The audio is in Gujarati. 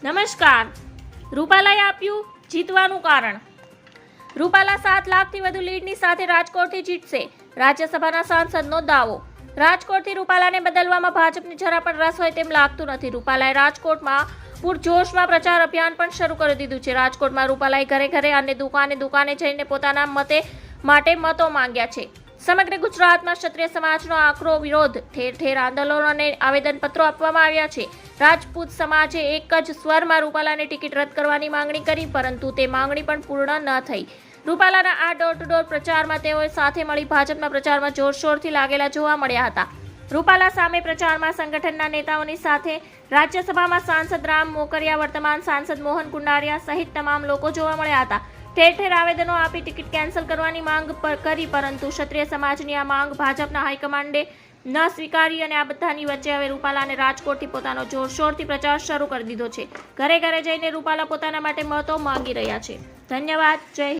નમસ્કાર. રૂપાલાએ આપ્યું જીતવાનું કારણ. રૂપાલા 7 લાખથી વધુ લીડની સાથે રાજકોટથી જીતશે. રાજ્યસભાના સાંસદનો દાવો. રાજકોટથી રૂપાલાને બદલવામાં ભાજપને જરા પણ રસ હોય તેમ લાગતું નથી. રૂપાલાએ રાજકોટમાં પૂરજોશમાં પ્રચાર અભિયાન પણ શરૂ કરી દીધું છે. રાજકોટમાં રૂપાલાએ ઘરે ઘરે અને દુકાને જઈને પોતાના માટે મતો માંગ્યા છે. સમગ્ર ગુજરાતમાં ક્ષત્રિય સમાજનો આકરો વિરોધ, ઠેર ઠેર આંદોલનો અને આવેદનપત્રો આપવામાં આવ્યા છે. રાજપૂત સમાજે એક જ સ્વરમાં રૂપાલાને ટિકિટ રદ કરવાની માંગણી કરી, પરંતુ તે માંગણી પણ પૂર્ણ ન થઈ. રૂપાલાના આ ડોર ટુ ડોર પ્રચારમાં તેઓએ સાથે મળી ભાજપના પ્રચારમાં જોરશોરથી લાગેલા જોવા મળ્યા હતા. રૂપાલા સામે પ્રચારમાં સંગઠનના નેતાઓની સાથે રાજ્યસભામાં સાંસદ રામ મોકરિયા, વર્તમાન સાંસદ મોહન કુંડારિયા સહિત તમામ લોકો જોવા મળ્યા હતા. ઠેર ઠેર આવેદનો આપી ટિકિટ કેન્સલ કરવાની માંગ કરી, પરંતુ ક્ષત્રિય સમાજની આ માંગ ભાજપના હાઈકમાન્ડે ન સ્વીકારી અને આ બધાની વચ્ચે હવે રૂપાલાને રાજકોટથી પોતાનો જોરશોરથી પ્રચાર શરૂ કરી દીધો છે. ઘરે ઘરે જઈને રૂપાલા પોતાના માટે મતો માંગી રહ્યા છે. ધન્યવાદ. જય